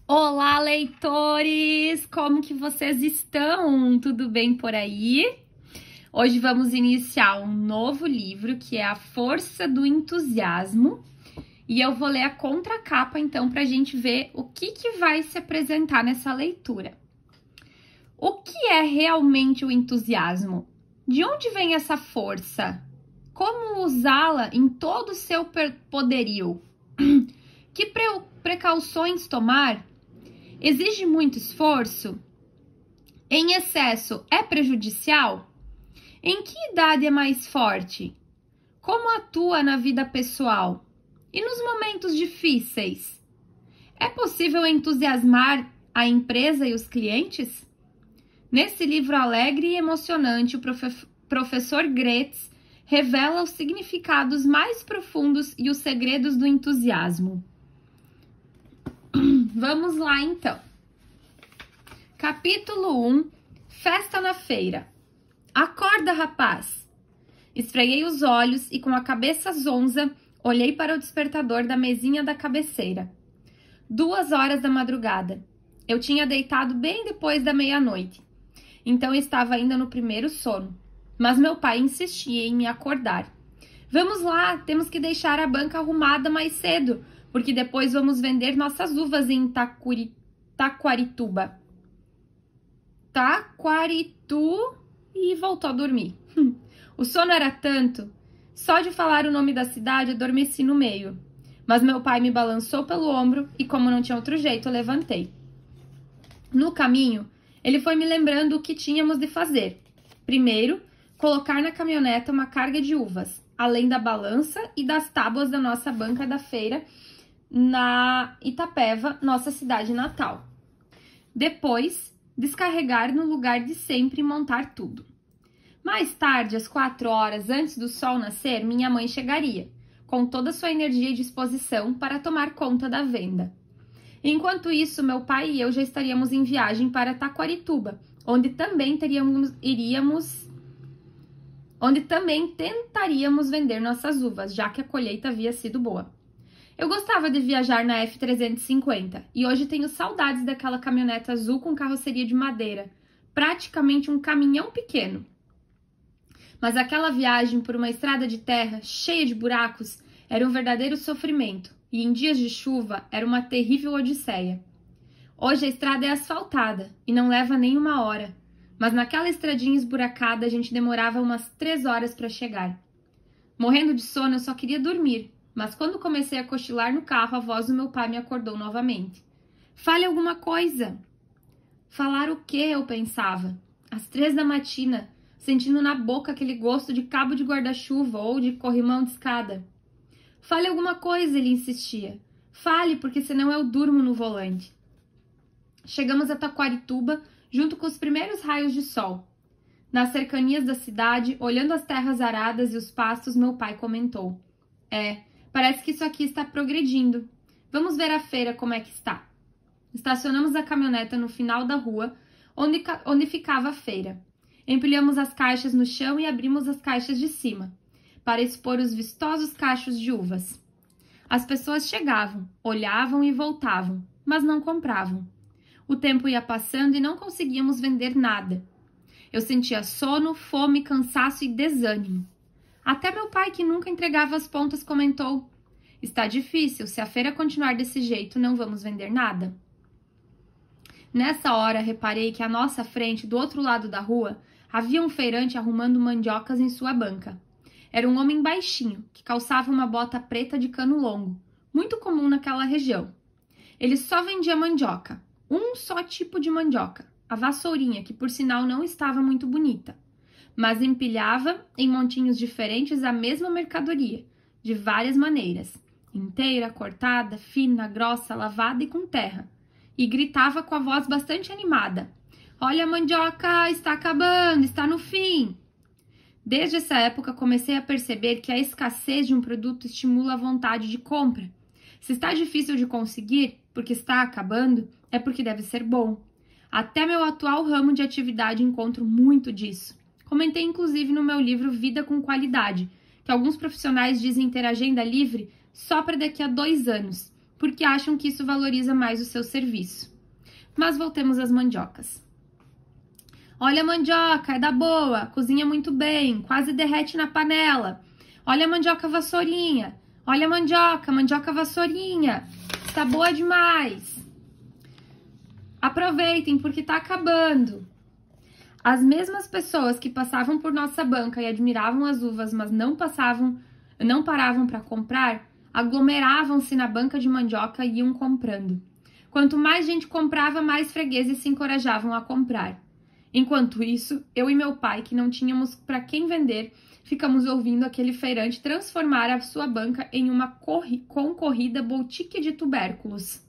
Olá, leitores! Como que vocês estão? Tudo bem por aí? Hoje vamos iniciar um novo livro que é A Força do Entusiasmo e eu vou ler a contracapa então para a gente ver o que vai se apresentar nessa leitura. O que é realmente o entusiasmo? De onde vem essa força? Como usá-la em todo o seu poderio? Que precauções tomar? Exige muito esforço? Em excesso é prejudicial? Em que idade é mais forte? Como atua na vida pessoal? E nos momentos difíceis? É possível entusiasmar a empresa e os clientes? Nesse livro alegre e emocionante, o professor Gretz revela os significados mais profundos e os segredos do entusiasmo. Vamos lá, então. Capítulo 1. Festa na feira. Acorda, rapaz! Esfreguei os olhos e, com a cabeça zonza, olhei para o despertador da mesinha da cabeceira. 2h da madrugada. Eu tinha deitado bem depois da meia-noite. Então estava ainda no primeiro sono. Mas meu pai insistia em me acordar. Vamos lá, temos que deixar a banca arrumada mais cedo, porque depois vamos vender nossas uvas em Taquarituba. E voltou a dormir. O sono era tanto, só de falar o nome da cidade adormeci no meio. Mas meu pai me balançou pelo ombro e, como não tinha outro jeito, eu levantei. No caminho, ele foi me lembrando o que tínhamos de fazer. Primeiro, colocar na caminhoneta uma carga de uvas, além da balança e das tábuas da nossa banca da feira na Itapeva, nossa cidade natal. Depois, descarregar no lugar de sempre e montar tudo. Mais tarde, às 4h, antes do sol nascer, minha mãe chegaria, com toda a sua energia e disposição para tomar conta da venda. Enquanto isso, meu pai e eu já estaríamos em viagem para Taquarituba, onde também tentaríamos vender nossas uvas, já que a colheita havia sido boa. Eu gostava de viajar na F350 e hoje tenho saudades daquela caminhonete azul com carroceria de madeira, praticamente um caminhão pequeno. Mas aquela viagem por uma estrada de terra cheia de buracos era um verdadeiro sofrimento e em dias de chuva era uma terrível odisseia. Hoje a estrada é asfaltada e não leva nem 1h, mas naquela estradinha esburacada a gente demorava umas 3 horas para chegar. Morrendo de sono, eu só queria dormir. Mas quando comecei a cochilar no carro, a voz do meu pai me acordou novamente. Fale alguma coisa. Falar o quê? Eu pensava. Às 3 da matina, sentindo na boca aquele gosto de cabo de guarda-chuva ou de corrimão de escada. Fale alguma coisa, ele insistia. Fale, porque senão eu durmo no volante. Chegamos a Taquarituba, junto com os primeiros raios de sol. Nas cercanias da cidade, olhando as terras aradas e os pastos, meu pai comentou. Parece que isso aqui está progredindo. Vamos ver a feira como é que está. Estacionamos a caminhoneta no final da rua, onde ficava a feira. Empilhamos as caixas no chão e abrimos as caixas de cima, para expor os vistosos cachos de uvas. As pessoas chegavam, olhavam e voltavam, mas não compravam. O tempo ia passando e não conseguíamos vender nada. Eu sentia sono, fome, cansaço e desânimo. Até meu pai, que nunca entregava as pontas, comentou: está difícil, se a feira continuar desse jeito, não vamos vender nada. Nessa hora, reparei que à nossa frente, do outro lado da rua, havia um feirante arrumando mandiocas em sua banca. Era um homem baixinho, que calçava uma bota preta de cano longo, muito comum naquela região. Ele só vendia mandioca, um só tipo de mandioca, a vassourinha, que por sinal não estava muito bonita. Mas empilhava em montinhos diferentes a mesma mercadoria, de várias maneiras, inteira, cortada, fina, grossa, lavada e com terra, e gritava com a voz bastante animada: olha a mandioca, está acabando, está no fim. Desde essa época comecei a perceber que a escassez de um produto estimula a vontade de compra. Se está difícil de conseguir, porque está acabando, é porque deve ser bom. Até meu atual ramo de atividade encontro muito disso. Comentei inclusive no meu livro Vida com Qualidade, que alguns profissionais dizem ter agenda livre só para daqui a 2 anos, porque acham que isso valoriza mais o seu serviço. Mas voltemos às mandiocas. Olha a mandioca, é da boa, cozinha muito bem, quase derrete na panela. Olha a mandioca vassourinha. Olha a mandioca vassourinha. Está boa demais. Aproveitem porque está acabando. As mesmas pessoas que passavam por nossa banca e admiravam as uvas, mas não paravam para comprar, aglomeravam-se na banca de mandioca e iam comprando. Quanto mais gente comprava, mais fregueses se encorajavam a comprar. Enquanto isso, eu e meu pai, que não tínhamos para quem vender, ficamos ouvindo aquele feirante transformar a sua banca em uma concorrida boutique de tubérculos.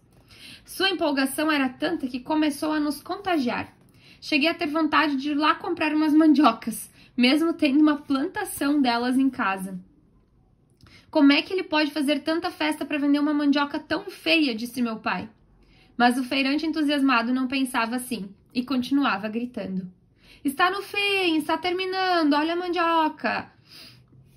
Sua empolgação era tanta que começou a nos contagiar. Cheguei a ter vontade de ir lá comprar umas mandiocas, mesmo tendo uma plantação delas em casa. Como é que ele pode fazer tanta festa para vender uma mandioca tão feia? Disse meu pai. Mas o feirante entusiasmado não pensava assim e continuava gritando. Está no fim, está terminando, olha a mandioca.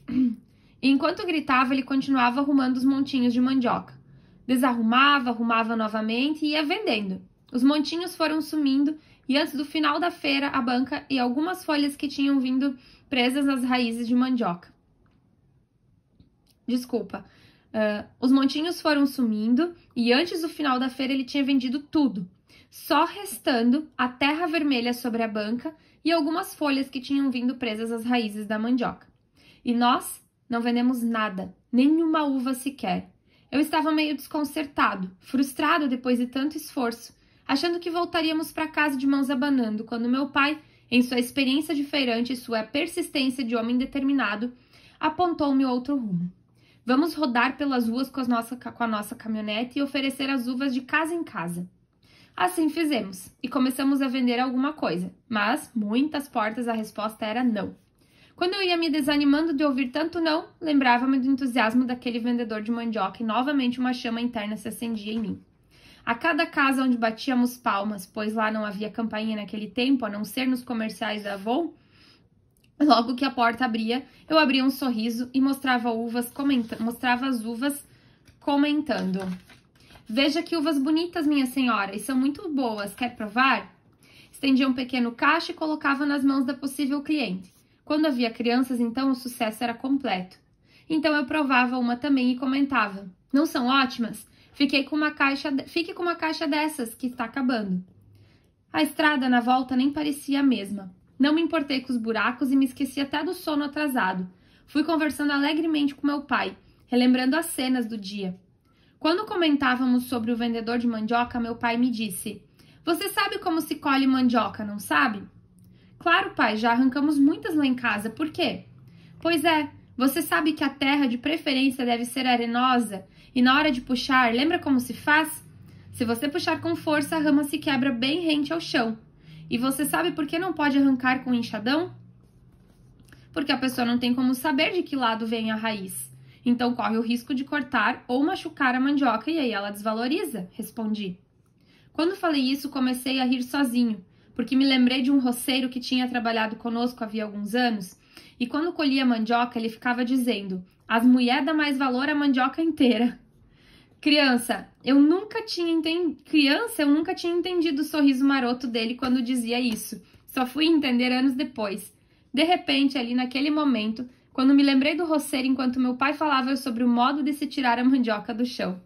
E enquanto gritava, ele continuava arrumando os montinhos de mandioca. Desarrumava, arrumava novamente e ia vendendo. Os montinhos foram sumindo e antes do final da feira, a banca e algumas folhas que tinham vindo presas às raízes de mandioca. Os montinhos foram sumindo e antes do final da feira ele tinha vendido tudo, só restando a terra vermelha sobre a banca e algumas folhas que tinham vindo presas às raízes da mandioca. E nós não vendemos nada, nenhuma uva sequer. Eu estava meio desconcertado, frustrado depois de tanto esforço, achando que voltaríamos para casa de mãos abanando, quando meu pai, em sua experiência de feirante e sua persistência de homem determinado, apontou-me outro rumo. Vamos rodar pelas ruas com a nossa caminhonete e oferecer as uvas de casa em casa. Assim fizemos e começamos a vender alguma coisa, mas muitas portas a resposta era não. Quando eu ia me desanimando de ouvir tanto não, lembrava-me do entusiasmo daquele vendedor de mandioca e novamente uma chama interna se acendia em mim. A cada casa onde batíamos palmas, pois lá não havia campainha naquele tempo, a não ser nos comerciais da Avon, logo que a porta abria, eu abria um sorriso e mostrava as uvas comentando. Veja que uvas bonitas, minha senhora, e são muito boas, quer provar? Estendia um pequeno cacho e colocava nas mãos da possível cliente. Quando havia crianças, então o sucesso era completo. Então eu provava uma também e comentava. Não são ótimas? Fique com uma caixa dessas, que está acabando. A estrada na volta nem parecia a mesma. Não me importei com os buracos e me esqueci até do sono atrasado. Fui conversando alegremente com meu pai, relembrando as cenas do dia. Quando comentávamos sobre o vendedor de mandioca, meu pai me disse: Você sabe como se colhe mandioca, não sabe? Claro, pai, já arrancamos muitas lá em casa. Por quê? Pois é, você sabe que a terra de preferência deve ser arenosa e na hora de puxar, lembra como se faz? Se você puxar com força, a rama se quebra bem rente ao chão. E você sabe por que não pode arrancar com enxadão? Porque a pessoa não tem como saber de que lado vem a raiz. Então corre o risco de cortar ou machucar a mandioca e aí ela desvaloriza, respondi. Quando falei isso, comecei a rir sozinho, porque me lembrei de um roceiro que tinha trabalhado conosco havia alguns anos, e quando colhia mandioca, ele ficava dizendo: as mulheres dão mais valor à mandioca inteira. Criança, eu nunca tinha entendido o sorriso maroto dele quando dizia isso. Só fui entender anos depois. De repente, ali naquele momento, quando me lembrei do roceiro enquanto meu pai falava sobre o modo de se tirar a mandioca do chão.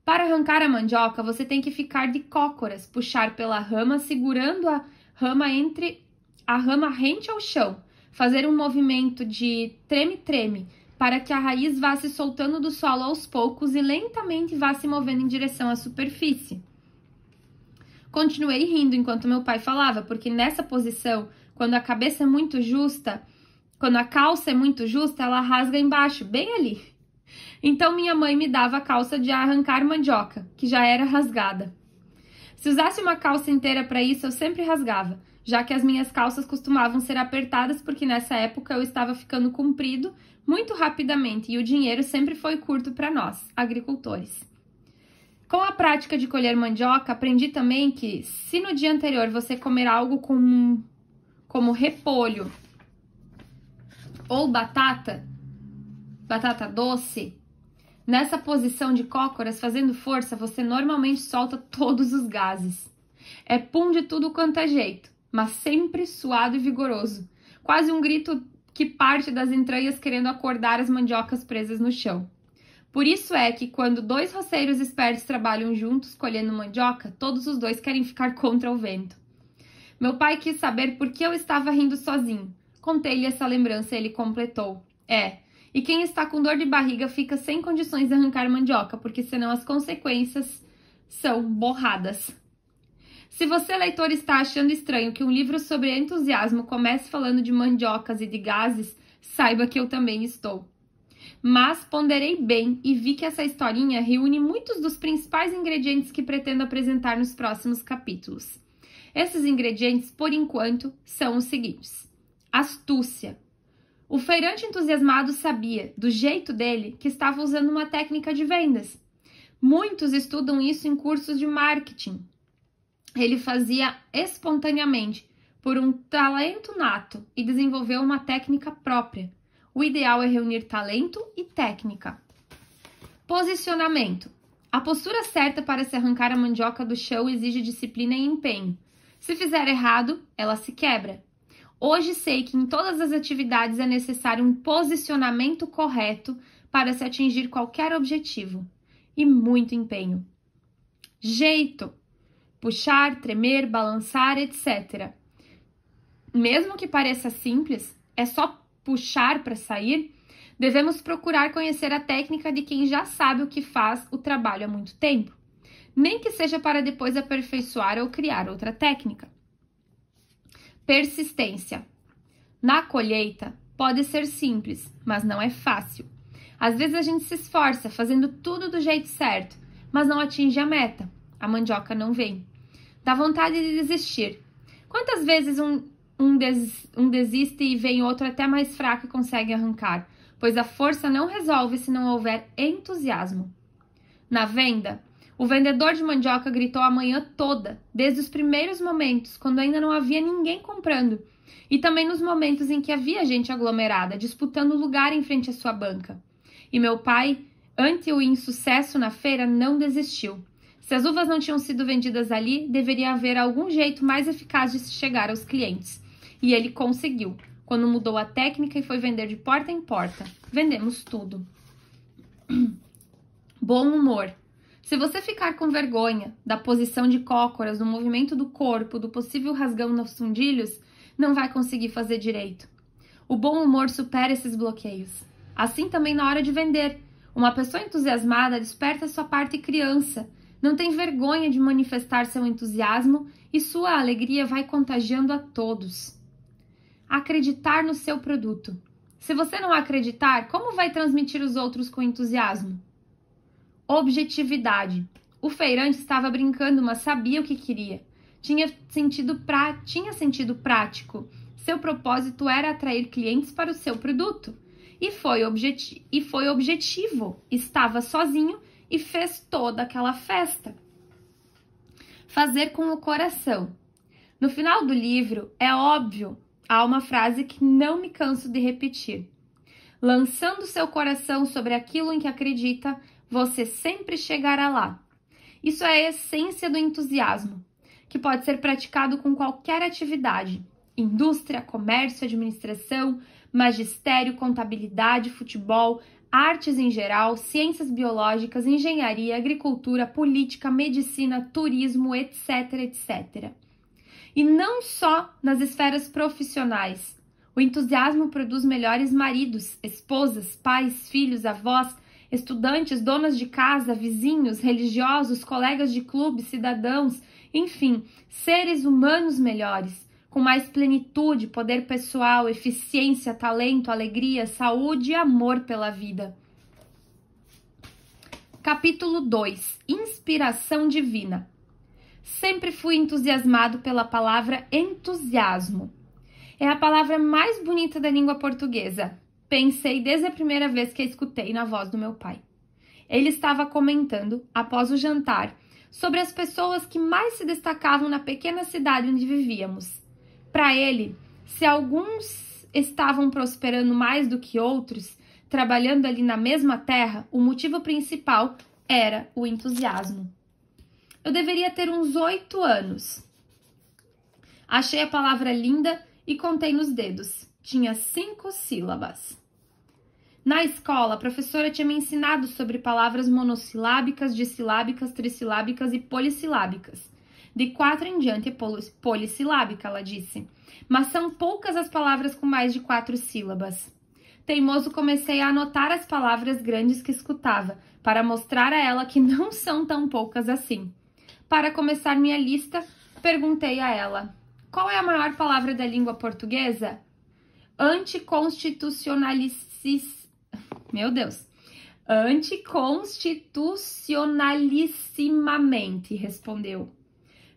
Para arrancar a mandioca, você tem que ficar de cócoras, puxar pela rama, segurando a rama rente ao chão, fazer um movimento de treme-treme, para que a raiz vá se soltando do solo aos poucos e lentamente vá se movendo em direção à superfície. Continuei rindo enquanto meu pai falava, porque nessa posição, quando a calça é muito justa, ela rasga embaixo, bem ali. Então minha mãe me dava a calça de arrancar mandioca, que já era rasgada. Se usasse uma calça inteira para isso, eu sempre rasgava, já que as minhas calças costumavam ser apertadas porque nessa época eu estava ficando comprido muito rapidamente e o dinheiro sempre foi curto para nós, agricultores. Com a prática de colher mandioca, aprendi também que se no dia anterior você comer algo como repolho ou batata doce, Nessa posição de cócoras, fazendo força, você normalmente solta todos os gases. É pum de tudo quanto é jeito, mas sempre suado e vigoroso. Quase um grito que parte das entranhas querendo acordar as mandiocas presas no chão. Por isso é que quando dois roceiros espertos trabalham juntos colhendo mandioca, todos os dois querem ficar contra o vento. Meu pai quis saber por que eu estava rindo sozinho. Contei-lhe essa lembrança e ele completou. E quem está com dor de barriga fica sem condições de arrancar mandioca, porque senão as consequências são borradas. Se você, leitor, está achando estranho que um livro sobre entusiasmo comece falando de mandiocas e de gases, saiba que eu também estou. Mas ponderei bem e vi que essa historinha reúne muitos dos principais ingredientes que pretendo apresentar nos próximos capítulos. Esses ingredientes, por enquanto, são os seguintes. Astúcia. O feirante entusiasmado sabia, do jeito dele, que estava usando uma técnica de vendas. Muitos estudam isso em cursos de marketing. Ele fazia espontaneamente, por um talento nato, e desenvolveu uma técnica própria. O ideal é reunir talento e técnica. Posicionamento. A postura certa para se arrancar a mandioca do chão exige disciplina e empenho. Se fizer errado, ela se quebra. Hoje sei que em todas as atividades é necessário um posicionamento correto para se atingir qualquer objetivo. E muito empenho. Jeito. Puxar, tremer, balançar, etc. Mesmo que pareça simples, é só puxar para sair, devemos procurar conhecer a técnica de quem já sabe o que faz o trabalho há muito tempo. Nem que seja para depois aperfeiçoar ou criar outra técnica. Persistência. Na colheita, pode ser simples, mas não é fácil. Às vezes a gente se esforça fazendo tudo do jeito certo, mas não atinge a meta. A mandioca não vem. Dá vontade de desistir. Quantas vezes um desiste e vem outro até mais fraco e consegue arrancar? Pois a força não resolve se não houver entusiasmo. Na venda, o vendedor de mandioca gritou a manhã toda, desde os primeiros momentos, quando ainda não havia ninguém comprando, e também nos momentos em que havia gente aglomerada, disputando lugar em frente à sua banca. E meu pai, ante o insucesso na feira, não desistiu. Se as uvas não tinham sido vendidas ali, deveria haver algum jeito mais eficaz de se chegar aos clientes. E ele conseguiu, quando mudou a técnica e foi vender de porta em porta. Vendemos tudo. Bom humor. Se você ficar com vergonha da posição de cócoras, do movimento do corpo, do possível rasgão nos fundilhos, não vai conseguir fazer direito. O bom humor supera esses bloqueios. Assim também na hora de vender. Uma pessoa entusiasmada desperta sua parte criança, não tem vergonha de manifestar seu entusiasmo e sua alegria vai contagiando a todos. Acreditar no seu produto. Se você não acreditar, como vai transmitir os outros com entusiasmo? Objetividade. O feirante estava brincando, mas sabia o que queria. Tinha sentido prático. Seu propósito era atrair clientes para o seu produto. E foi objetivo. Estava sozinho e fez toda aquela festa. Fazer com o coração. No final do livro, é óbvio, há uma frase que não me canso de repetir. Lançando seu coração sobre aquilo em que acredita, você sempre chegará lá. Isso é a essência do entusiasmo, que pode ser praticado com qualquer atividade. Indústria, comércio, administração, magistério, contabilidade, futebol, artes em geral, ciências biológicas, engenharia, agricultura, política, medicina, turismo, etc, etc. E não só nas esferas profissionais. O entusiasmo produz melhores maridos, esposas, pais, filhos, avós, estudantes, donas de casa, vizinhos, religiosos, colegas de clube, cidadãos, enfim, seres humanos melhores, com mais plenitude, poder pessoal, eficiência, talento, alegria, saúde e amor pela vida. Capítulo 2. Inspiração divina. Sempre fui entusiasmado pela palavra entusiasmo. É a palavra mais bonita da língua portuguesa. Pensei desde a primeira vez que a escutei na voz do meu pai. Ele estava comentando, após o jantar, sobre as pessoas que mais se destacavam na pequena cidade onde vivíamos. Para ele, se alguns estavam prosperando mais do que outros, trabalhando ali na mesma terra, o motivo principal era o entusiasmo. Eu deveria ter uns 8 anos. Achei a palavra linda e contei nos dedos. Tinha 5 sílabas. Na escola, a professora tinha me ensinado sobre palavras monossilábicas, dissilábicas, trissilábicas e polissilábicas. De 4 em diante é polissilábica, ela disse. Mas são poucas as palavras com mais de 4 sílabas. Teimoso, comecei a anotar as palavras grandes que escutava, para mostrar a ela que não são tão poucas assim. Para começar minha lista, perguntei a ela: qual é a maior palavra da língua portuguesa? Anticonstitucionalissimamente, respondeu.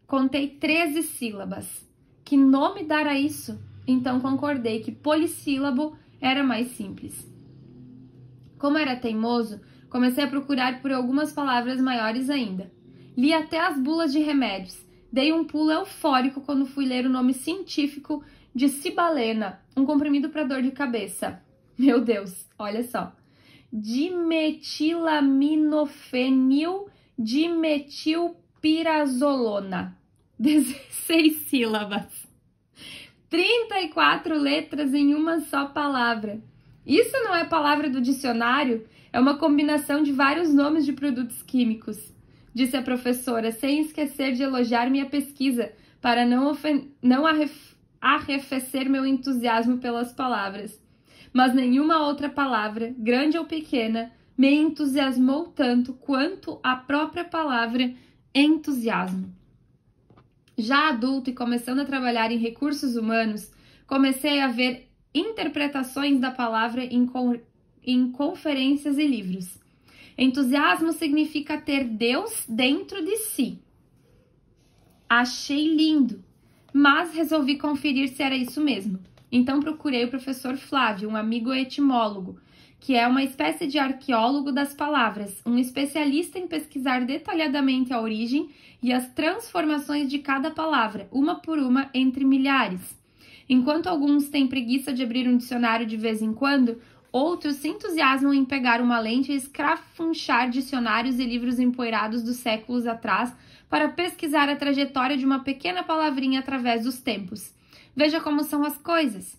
Contei 13 sílabas. Que nome dar a isso? Então concordei que polissílabo era mais simples. Como era teimoso, comecei a procurar por algumas palavras maiores ainda. Li até as bulas de remédios. Dei um pulo eufórico quando fui ler o nome científico de cibalena, um comprimido para dor de cabeça. Meu Deus, olha só. Dimetilaminofenil dimetilpirazolona. 16 sílabas. 34 letras em uma só palavra. Isso não é palavra do dicionário? É uma combinação de vários nomes de produtos químicos, disse a professora, sem esquecer de elogiar minha pesquisa, para não arrefecer meu entusiasmo pelas palavras. Mas nenhuma outra palavra, grande ou pequena, me entusiasmou tanto quanto a própria palavra entusiasmo. Já adulto e começando a trabalhar em recursos humanos, comecei a ver interpretações da palavra em conferências e livros. Entusiasmo significa ter Deus dentro de si. Achei lindo, mas resolvi conferir se era isso mesmo. Então procurei o professor Flávio, um amigo etimólogo, que é uma espécie de arqueólogo das palavras, um especialista em pesquisar detalhadamente a origem e as transformações de cada palavra, uma por uma, entre milhares. Enquanto alguns têm preguiça de abrir um dicionário de vez em quando, outros se entusiasmam em pegar uma lente e escrafunchar dicionários e livros empoeirados dos séculos atrás para pesquisar a trajetória de uma pequena palavrinha através dos tempos. Veja como são as coisas.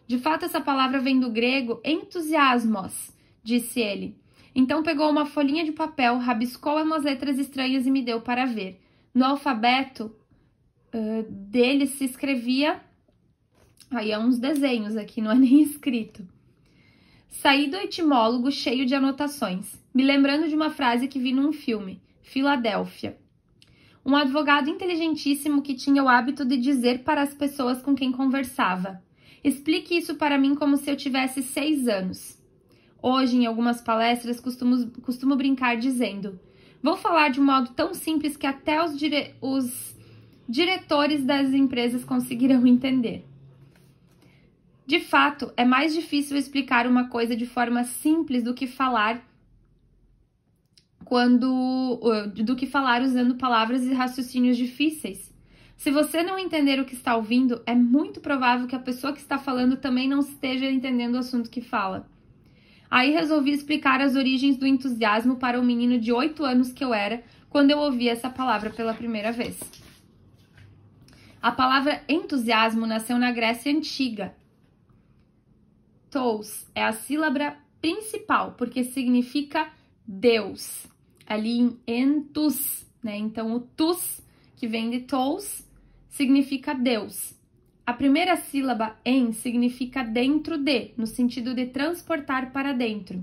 De fato, essa palavra vem do grego entusiasmos, disse ele. Então pegou uma folhinha de papel, rabiscou umas letras estranhas e me deu para ver. No alfabeto dele se escrevia... Aí é uns desenhos aqui, não é nem escrito. Saí do etimólogo cheio de anotações, me lembrando de uma frase que vi num filme, Filadélfia. Um advogado inteligentíssimo que tinha o hábito de dizer para as pessoas com quem conversava: explique isso para mim como se eu tivesse 6 anos. Hoje, em algumas palestras, costumo brincar dizendo: vou falar de um modo tão simples que até os diretores das empresas conseguirão entender. De fato, é mais difícil explicar uma coisa de forma simples do que falar usando palavras e raciocínios difíceis. Se você não entender o que está ouvindo, é muito provável que a pessoa que está falando também não esteja entendendo o assunto que fala. Aí resolvi explicar as origens do entusiasmo para o menino de 8 anos que eu era quando eu ouvi essa palavra pela primeira vez. A palavra entusiasmo nasceu na Grécia Antiga. Tous é a sílaba principal, porque significa Deus. Ali em entus, né? Então, o tus, que vem de tous, significa Deus. A primeira sílaba en significa dentro de, no sentido de transportar para dentro.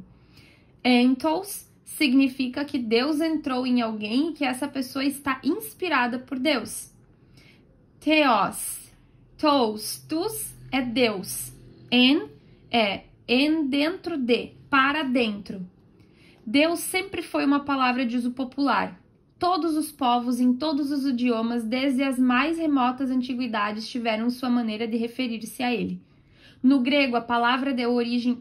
Entos significa que Deus entrou em alguém e que essa pessoa está inspirada por Deus. Theos, tous, tus é Deus. En dentro de, para dentro. Deus sempre foi uma palavra de uso popular. Todos os povos, em todos os idiomas, desde as mais remotas antiguidades, tiveram sua maneira de referir-se a ele. No grego, a palavra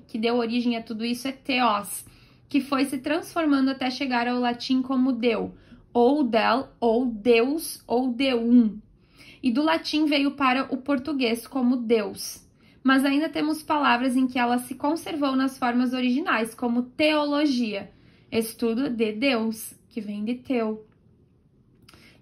que deu origem a tudo isso é theos, que foi se transformando até chegar ao latim como deu, ou del, ou deus, ou deum. E do latim veio para o português como Deus. mas ainda temos palavras em que ela se conservou nas formas originais, como teologia, estudo de Deus, que vem de teu.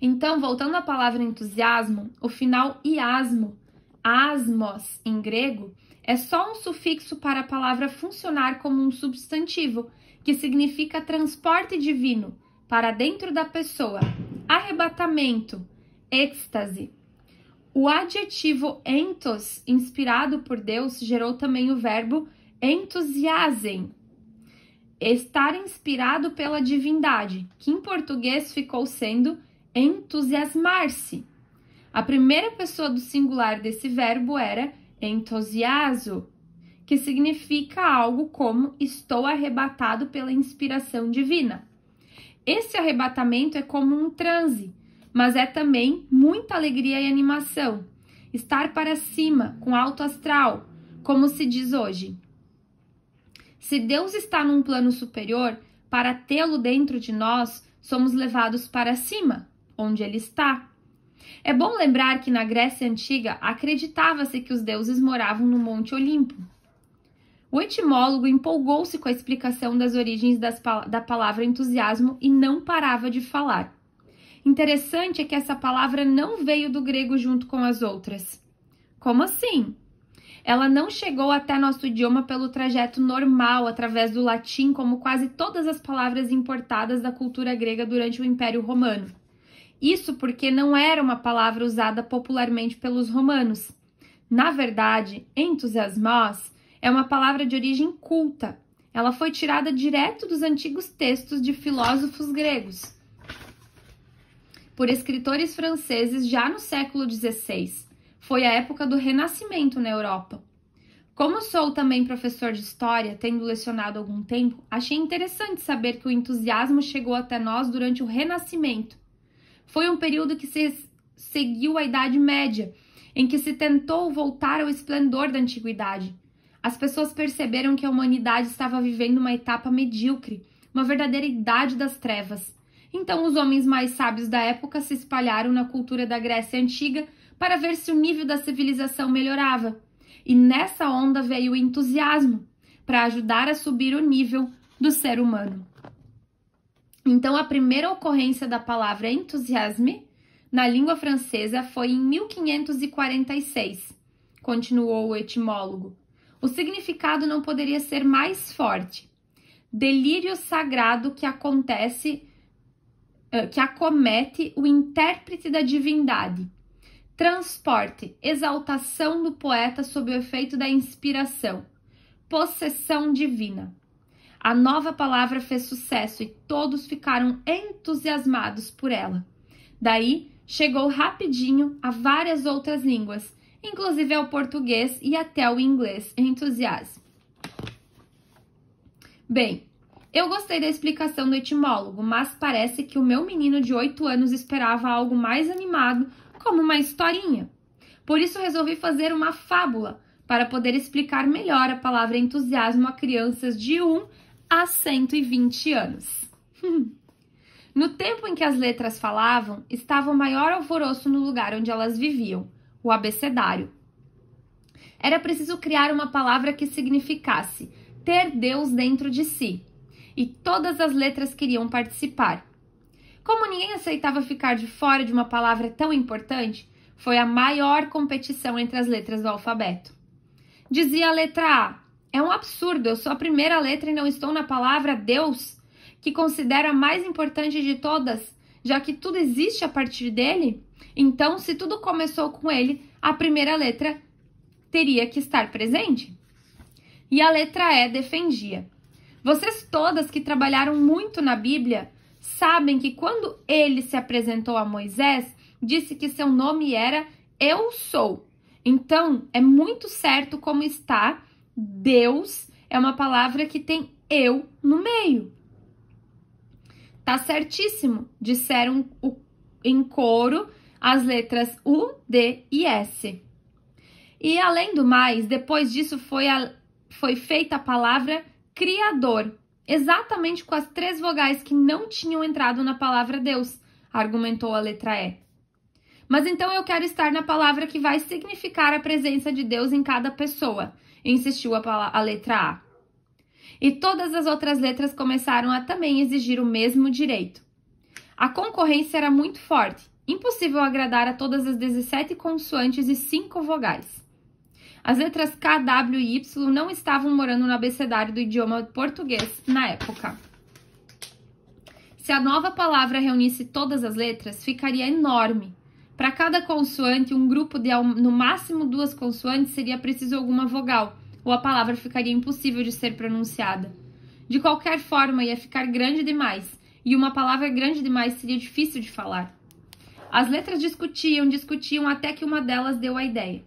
Então, voltando à palavra entusiasmo, o final iasmo, asmos em grego, é só um sufixo para a palavra funcionar como um substantivo, que significa transporte divino para dentro da pessoa, arrebatamento, êxtase. O adjetivo entos, inspirado por Deus, gerou também o verbo entusiasem, estar inspirado pela divindade, que em português ficou sendo entusiasmar-se. A primeira pessoa do singular desse verbo era entusiasmo, que significa algo como estou arrebatado pela inspiração divina. Esse arrebatamento é como um transe, mas é também muita alegria e animação. Estar para cima, com alto astral, como se diz hoje. Se Deus está num plano superior, para tê-lo dentro de nós, somos levados para cima, onde ele está. É bom lembrar que na Grécia Antiga acreditava-se que os deuses moravam no Monte Olimpo. O etimólogo empolgou-se com a explicação das origens da palavra entusiasmo e não parava de falar. Interessante é que essa palavra não veio do grego junto com as outras. Como assim? Ela não chegou até nosso idioma pelo trajeto normal, através do latim, como quase todas as palavras importadas da cultura grega durante o Império Romano. Isso porque não era uma palavra usada popularmente pelos romanos. Na verdade, entusiasmos é uma palavra de origem culta. Ela foi tirada direto dos antigos textos de filósofos gregos, por escritores franceses já no século XVI. Foi a época do Renascimento na Europa. Como sou também professor de história, tendo lecionado há algum tempo, achei interessante saber que o entusiasmo chegou até nós durante o Renascimento. Foi um período que se seguiu a Idade Média, em que se tentou voltar ao esplendor da Antiguidade. As pessoas perceberam que a humanidade estava vivendo uma etapa medíocre, uma verdadeira idade das trevas. Então, os homens mais sábios da época se espalharam na cultura da Grécia Antiga para ver se o nível da civilização melhorava. E nessa onda veio o entusiasmo, para ajudar a subir o nível do ser humano. Então, a primeira ocorrência da palavra entusiasme na língua francesa foi em 1546, continuou o etimólogo. O significado não poderia ser mais forte. Delírio sagrado que acomete o intérprete da divindade. Transporte, exaltação do poeta sob o efeito da inspiração. Possessão divina. A nova palavra fez sucesso e todos ficaram entusiasmados por ela. Daí, chegou rapidinho a várias outras línguas, inclusive ao português e até ao inglês, entusiasmo. Bem, eu gostei da explicação do etimólogo, mas parece que o meu menino de 8 anos esperava algo mais animado, como uma historinha. Por isso resolvi fazer uma fábula, para poder explicar melhor a palavra entusiasmo a crianças de 1 a 120 anos. No tempo em que as letras falavam, estava o maior alvoroço no lugar onde elas viviam, o abecedário. Era preciso criar uma palavra que significasse ter Deus dentro de si, e todas as letras queriam participar. Como ninguém aceitava ficar de fora de uma palavra tão importante, foi a maior competição entre as letras do alfabeto. Dizia a letra A: é um absurdo, eu sou a primeira letra e não estou na palavra Deus, que considero a mais importante de todas, já que tudo existe a partir dele. Então, se tudo começou com ele, a primeira letra teria que estar presente. E a letra E defendia: vocês todas que trabalharam muito na Bíblia sabem que quando ele se apresentou a Moisés, disse que seu nome era Eu Sou. Então, é muito certo como está. Deus é uma palavra que tem eu no meio. Tá certíssimo, disseram em coro as letras U, D e S. E além do mais, depois disso foi feita a palavra Criador, exatamente com as 3 vogais que não tinham entrado na palavra Deus, argumentou a letra E. Mas então eu quero estar na palavra que vai significar a presença de Deus em cada pessoa, insistiu a letra A. E todas as outras letras começaram a também exigir o mesmo direito. A concorrência era muito forte, impossível agradar a todas as 17 consoantes e 5 vogais. As letras K, W e Y não estavam morando no abecedário do idioma português na época. Se a nova palavra reunisse todas as letras, ficaria enorme. Para cada consoante, um grupo de no máximo 2 consoantes seria preciso alguma vogal, ou a palavra ficaria impossível de ser pronunciada. De qualquer forma, ia ficar grande demais, e uma palavra grande demais seria difícil de falar. As letras discutiam até que uma delas deu a ideia.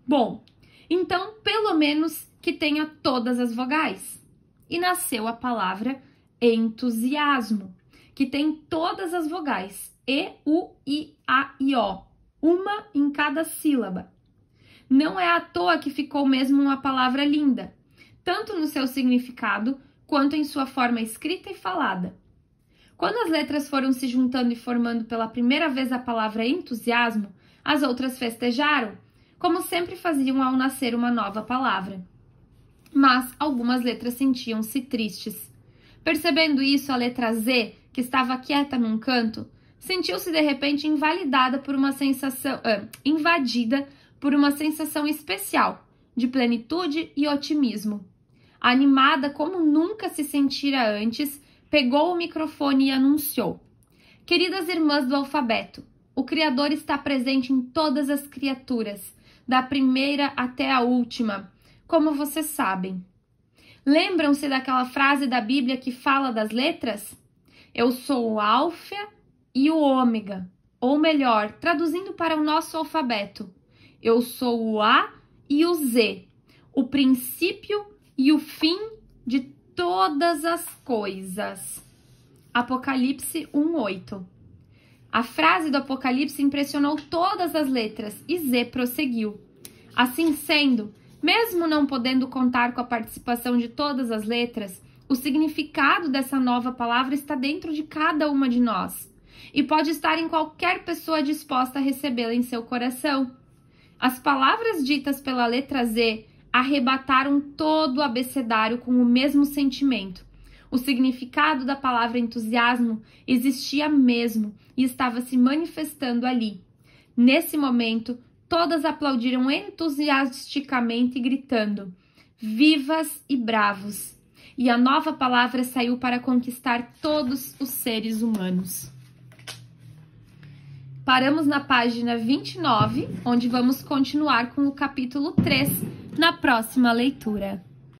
Bom, então pelo menos que tenha todas as vogais. E nasceu a palavra entusiasmo, que tem todas as vogais, E, U, I, A e O, uma em cada sílaba. Não é à toa que ficou mesmo uma palavra linda, tanto no seu significado quanto em sua forma escrita e falada. Quando as letras foram se juntando e formando pela primeira vez a palavra entusiasmo, as outras festejaram, como sempre faziam ao nascer uma nova palavra. Mas algumas letras sentiam-se tristes. Percebendo isso, a letra Z, que estava quieta num canto, sentiu-se de repente invadida por uma sensação especial de plenitude e otimismo. Animada como nunca se sentira antes, pegou o microfone e anunciou: Queridas irmãs do alfabeto, o Criador está presente em todas as criaturas, da primeira até a última, como vocês sabem. Lembram-se daquela frase da Bíblia que fala das letras? Eu sou o Alfa e o Ômega, ou melhor, traduzindo para o nosso alfabeto, eu sou o A e o Z, o princípio e o fim de todas as coisas. Apocalipse 1:8. A frase do Apocalipse impressionou todas as letras e Z prosseguiu. Assim sendo, mesmo não podendo contar com a participação de todas as letras, o significado dessa nova palavra está dentro de cada uma de nós e pode estar em qualquer pessoa disposta a recebê-la em seu coração. As palavras ditas pela letra Z arrebataram todo o abecedário com o mesmo sentimento. O significado da palavra entusiasmo existia mesmo e estava se manifestando ali. Nesse momento, todas aplaudiram entusiasticamente, gritando: vivas e bravos! E a nova palavra saiu para conquistar todos os seres humanos. Paramos na página 29, onde vamos continuar com o capítulo 3 na próxima leitura.